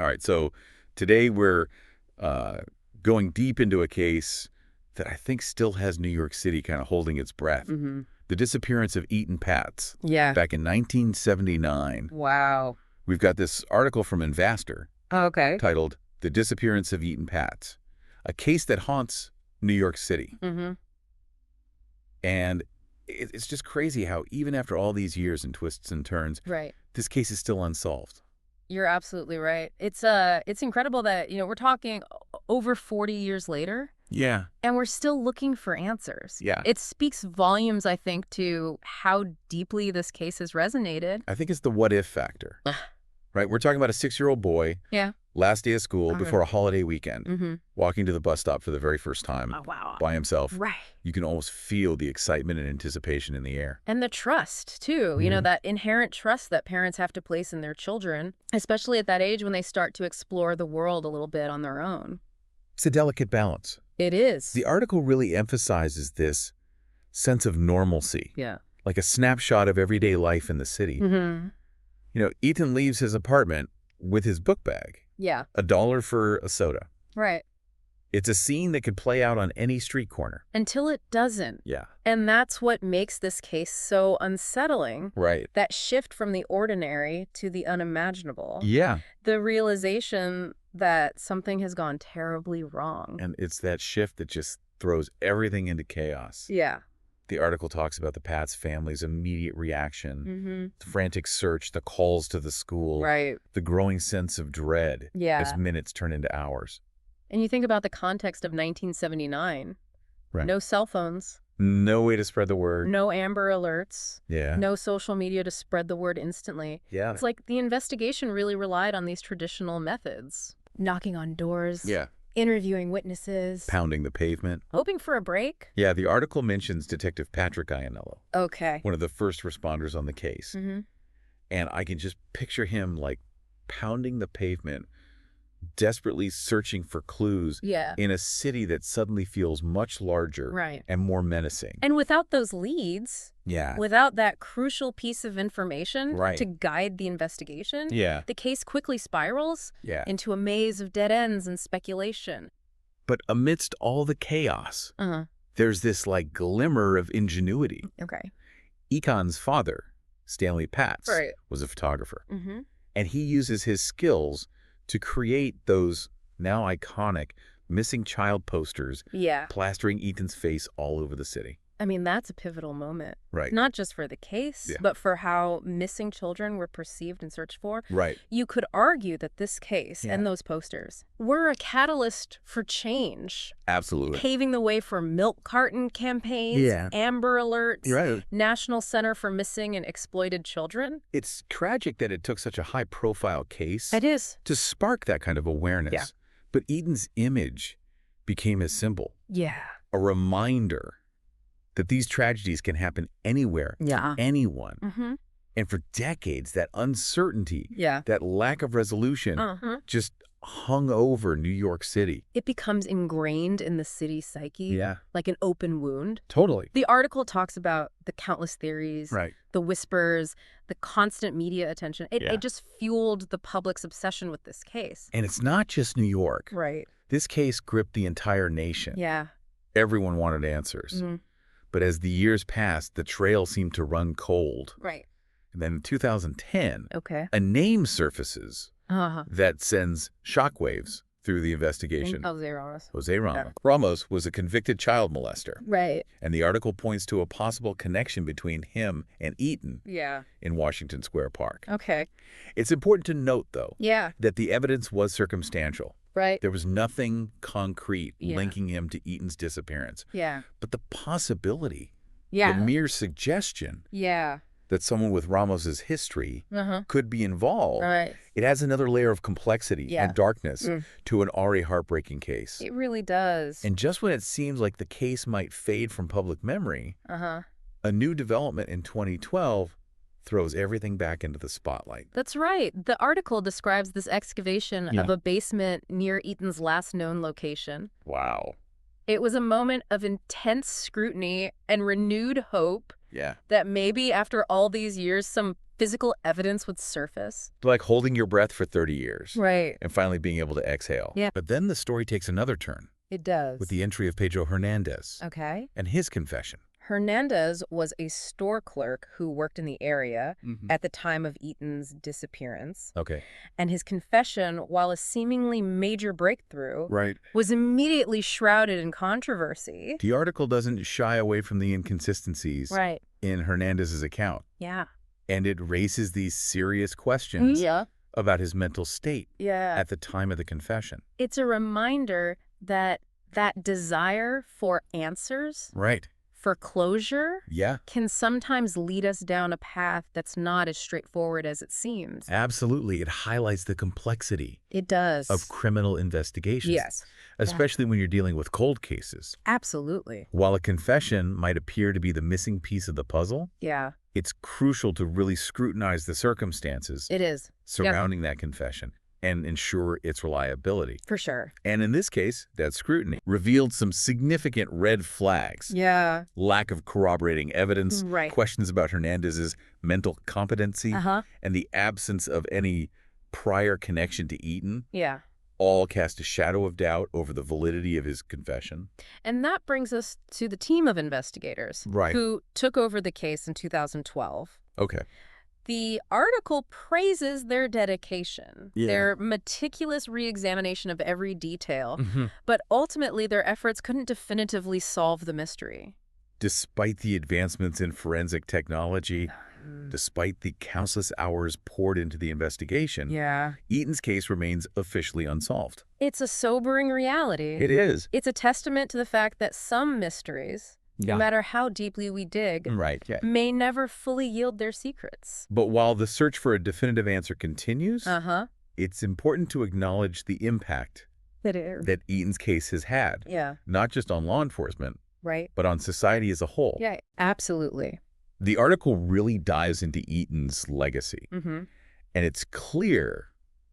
All right, so today we're going deep into a case that I think still has New York City kind of holding its breath. Mm-hmm. The disappearance of Etan Patz Yeah. back in 1979. Wow. We've got this article from Investor Okay. titled The Disappearance of Etan Patz, a case that haunts New York City. Mm-hmm. And it's just crazy how even after all these years and twists and turns, Right. this case is still unsolved. You're absolutely right. It's incredible that, we're talking over 40 years later Yeah. and we're still looking for answers. Yeah. It speaks volumes, I think, to how deeply this case has resonated. I think it's the what if factor, right? We're talking about a 6-year-old boy, Yeah. last day of school before a holiday weekend, Mm-hmm. walking to the bus stop for the very first time Oh, wow. by himself. Right. You can almost feel the excitement and anticipation in the air. And the trust, too. Mhm. That inherent trust that parents have to place in their children, especially at that age when they start to explore the world a little bit on their own. It's a delicate balance. It is. The article really emphasizes this sense of normalcy, Yeah. like a snapshot of everyday life in the city. Mm-hmm. Etan leaves his apartment with his book bag, Yeah. $1 for a soda. Right. It's a scene that could play out on any street corner. Until it doesn't. Yeah. And that's what makes this case so unsettling. Right. That shift from the ordinary to the unimaginable. Yeah. The realization that something has gone terribly wrong. And it's that shift that just throws everything into chaos. Yeah. The article talks about the Patz family's immediate reaction, Mm-hmm. the frantic search, the calls to the school, Right. the growing sense of dread Yeah. as minutes turn into hours. And you think about the context of 1979. Right. No cell phones. No way to spread the word. No Amber Alerts. Yeah. No social media to spread the word instantly. Yeah. It's like the investigation really relied on these traditional methods. Knocking on doors. Yeah. Interviewing witnesses. Pounding the pavement. Hoping for a break. Yeah, the article mentions Detective Patrick Iannello, Okay. one of the first responders on the case. Mm-hmm. And I can just picture him like pounding the pavement, desperately searching for clues Yeah. in a city that suddenly feels much larger Right. and more menacing. And without those leads, Yeah. without that crucial piece of information Right. to guide the investigation, Yeah. the case quickly spirals Yeah. into a maze of dead ends and speculation. But amidst all the chaos, Uh-huh. there's this like glimmer of ingenuity. Okay. Etan's father, Stanley Patz, Right. was a photographer. Mm-hmm. And he uses his skills to create those now iconic missing child posters Yeah. plastering Etan's face all over the city. I mean, that's a pivotal moment. Right. Not just for the case, Yeah. but for how missing children were perceived and searched for. Right. You could argue that this case Yeah. and those posters were a catalyst for change, Absolutely. paving the way for milk carton campaigns, Yeah. Amber Alerts, Right. National Center for Missing and Exploited Children. It's tragic that it took such a high-profile case It is. to spark that kind of awareness. Yeah. But Etan's image became a symbol, Yeah. a reminder that these tragedies can happen anywhere, Yeah. to anyone. Mm-hmm. And for decades, that uncertainty, Yeah. that lack of resolution Uh-huh. just hung over New York City. It becomes ingrained in the city's psyche, Yeah. like an open wound. Totally. The article talks about the countless theories, Right. the whispers, the constant media attention. Yeah. It just fueled the public's obsession with this case. And it's not just New York. Right. This case gripped the entire nation. Yeah. Everyone wanted answers. Mm-hmm. But as the years passed, the trail seemed to run cold. Right. And then in 2010, Okay. a name surfaces Uh-huh. that sends shockwaves through the investigation. Jose Ramos. Jose Ramos. Ramos was a convicted child molester, Right. and the article points to a possible connection between him and Etan Yeah. in Washington Square Park. Okay. It's important to note, though, Yeah. that the evidence was circumstantial. Right. There was nothing concrete Yeah. linking him to Etan's disappearance. Yeah. But the possibility, Yeah. the mere suggestion Yeah. that someone with Ramos's history Uh-huh. could be involved, Right. it adds another layer of complexity Yeah. and darkness Mm. to an already heartbreaking case. It really does. And just when it seems like the case might fade from public memory, Uh-huh. a new development in 2012 throws everything back into the spotlight. That's right. The article describes this excavation Yeah. of a basement near Etan's last known location. Wow. It was a moment of intense scrutiny and renewed hope Yeah. that maybe after all these years, some physical evidence would surface. Like holding your breath for 30 years Right. and finally being able to exhale. Yeah. But then the story takes another turn It does. with the entry of Pedro Hernandez Okay. and his confession. Hernandez was a store clerk who worked in the area at the time of Etan's disappearance. Okay. And his confession, while a seemingly major breakthrough, Right. was immediately shrouded in controversy. The article doesn't shy away from the inconsistencies Right. in Hernandez's account, Yeah. and it raises these serious questions Yeah. about his mental state Yeah. at the time of the confession. It's a reminder that desire for answers, Right. for closure, Yeah, can sometimes lead us down a path that's not as straightforward as it seems. absolutely. It highlights the complexity It does. of criminal investigations. Yes. Especially when you're dealing with cold cases. Absolutely. While a confession might appear to be the missing piece of the puzzle, Yeah, it's crucial to really scrutinize the circumstances it is. surrounding that confession and ensure its reliability. For sure. And in this case, that scrutiny revealed some significant red flags. Yeah. Lack of corroborating evidence, Right. questions about Hernandez's mental competency, Uh-huh. and the absence of any prior connection to Etan Yeah. all cast a shadow of doubt over the validity of his confession. And that brings us to the team of investigators Right. who took over the case in 2012. Okay. The article praises their dedication, Yeah. their meticulous re-examination of every detail, Mm-hmm. but ultimately their efforts couldn't definitively solve the mystery. Despite the advancements in forensic technology, despite the countless hours poured into the investigation, Yeah. Etan's case remains officially unsolved. It's a sobering reality. It is. It's a testament to the fact that some mysteries, no matter how deeply we dig, Right. Yeah. may never fully yield their secrets. But while the search for a definitive answer continues, Uh-huh. it's important to acknowledge the impact That is. that Etan's case has had, Yeah. not just on law enforcement, Right. but on society as a whole. Yeah, absolutely. The article really dives into Etan's legacy, Mm-hmm. and it's clear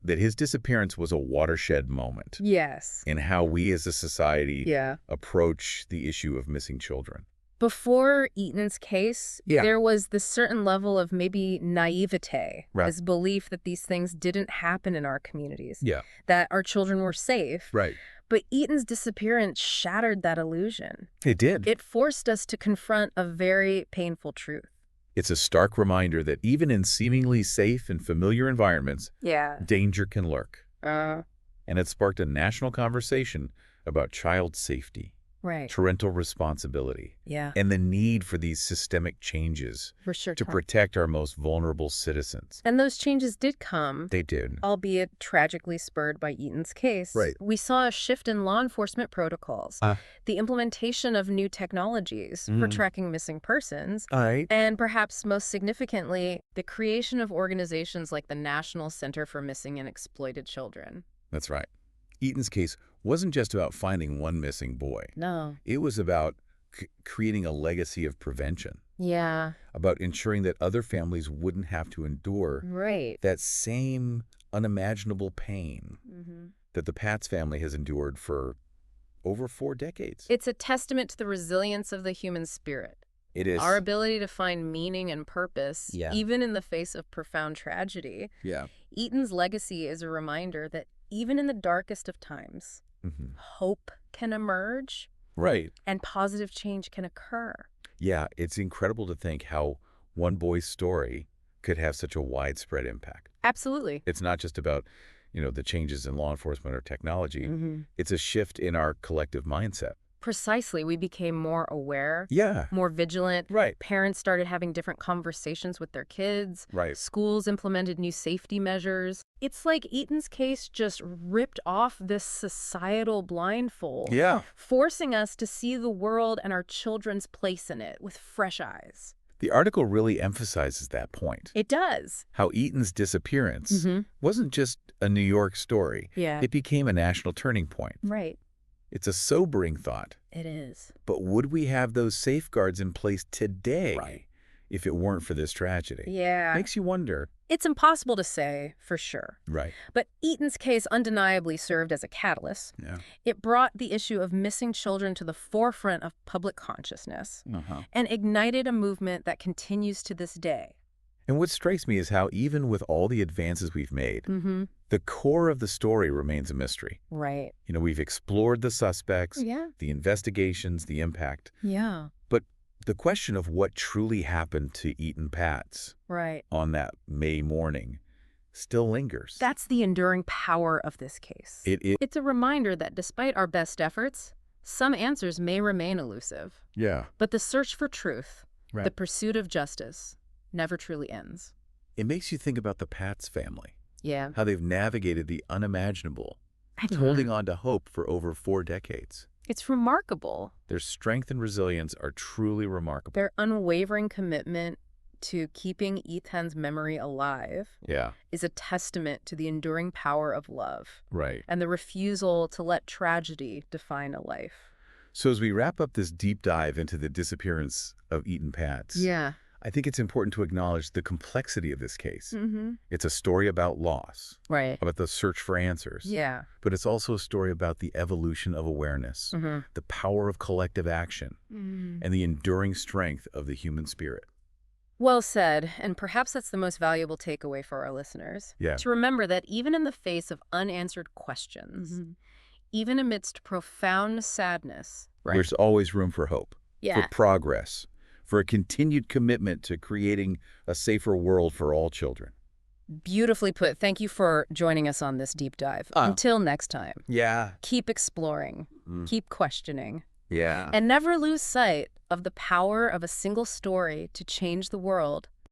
that his disappearance was a watershed moment Yes. in how we as a society Yeah. approach the issue of missing children. Before Etan's case, Yeah. there was this certain level of maybe naivete, Right. this belief that these things didn't happen in our communities, Yeah. that our children were safe. Right. But Etan's disappearance shattered that illusion. It did. It forced us to confront a very painful truth. It's a stark reminder that even in seemingly safe and familiar environments, Yeah. danger can lurk. Uh, And it sparked a national conversation about child safety, right. parental responsibility, Yeah. and the need for these systemic changes For sure. to Tom. protect our most vulnerable citizens. And those changes did come, They did. albeit tragically spurred by Etan's case. Right. We saw a shift in law enforcement protocols, Uh. the implementation of new technologies for tracking missing persons, All right. and perhaps most significantly, the creation of organizations like the National Center for Missing and Exploited Children. That's right. Etan's case wasn't just about finding one missing boy. No. It was about creating a legacy of prevention, Yeah. about ensuring that other families wouldn't have to endure Right. that same unimaginable pain Mm-hmm. that the Patz family has endured for over 4 decades. It's a testament to the resilience of the human spirit. It is. Our ability to find meaning and purpose, Yeah. even in the face of profound tragedy. Yeah. Etan's legacy is a reminder that even in the darkest of times, Mm-hmm. hope can emerge Right. and positive change can occur. Yeah, it's incredible to think how one boy's story could have such a widespread impact. Absolutely. It's not just about, the changes in law enforcement or technology. Mm-hmm. It's a shift in our collective mindset. Precisely. We became more aware, Yeah. more vigilant. Right. Parents started having different conversations with their kids. Right. Schools implemented new safety measures. It's like Etan's case just ripped off this societal blindfold, Yeah. forcing us to see the world and our children's place in it with fresh eyes. The article really emphasizes that point. It does. How Etan's disappearance Mm-hmm. wasn't just a New York story. Yeah. It became a national turning point. Right. It's a sobering thought. It is. But would we have those safeguards in place today Right. if it weren't for this tragedy? Yeah. Makes you wonder. It's impossible to say for sure. Right. But Etan's case undeniably served as a catalyst. Yeah. It brought the issue of missing children to the forefront of public consciousness Uh-huh. and ignited a movement that continues to this day. And what strikes me is how even with all the advances we've made, Mm-hmm. the core of the story remains a mystery. Right. We've explored the suspects, Yeah. the investigations, the impact. Yeah. But the question of what truly happened to Etan Patz Right. on that May morning still lingers. That's the enduring power of this case. It's a reminder that despite our best efforts, some answers may remain elusive. Yeah. But the search for truth, Right. the pursuit of justice, never truly ends. It makes you think about the Patz family, Yeah. how they've navigated the unimaginable, holding on to hope for over 4 decades. It's remarkable. Their strength and resilience are truly remarkable. Their unwavering commitment to keeping Etan's memory alive Yeah, is a testament to the enduring power of love right. and the refusal to let tragedy define a life. So as we wrap up this deep dive into the disappearance of Etan Patz, Yeah. I think it's important to acknowledge the complexity of this case. Mm-hmm. It's a story about loss, Right. about the search for answers. Yeah. But it's also a story about the evolution of awareness, Mm-hmm. the power of collective action, and the enduring strength of the human spirit. Well said, and perhaps that's the most valuable takeaway for our listeners. Yeah. To remember that even in the face of unanswered questions, even amidst profound sadness, There's always room for hope, yeah, for progress, for a continued commitment to creating a safer world for all children. beautifully put. Thank you for joining us on this deep dive. Until next time, Yeah. keep exploring, keep questioning, Yeah. and never lose sight of the power of a single story to change the world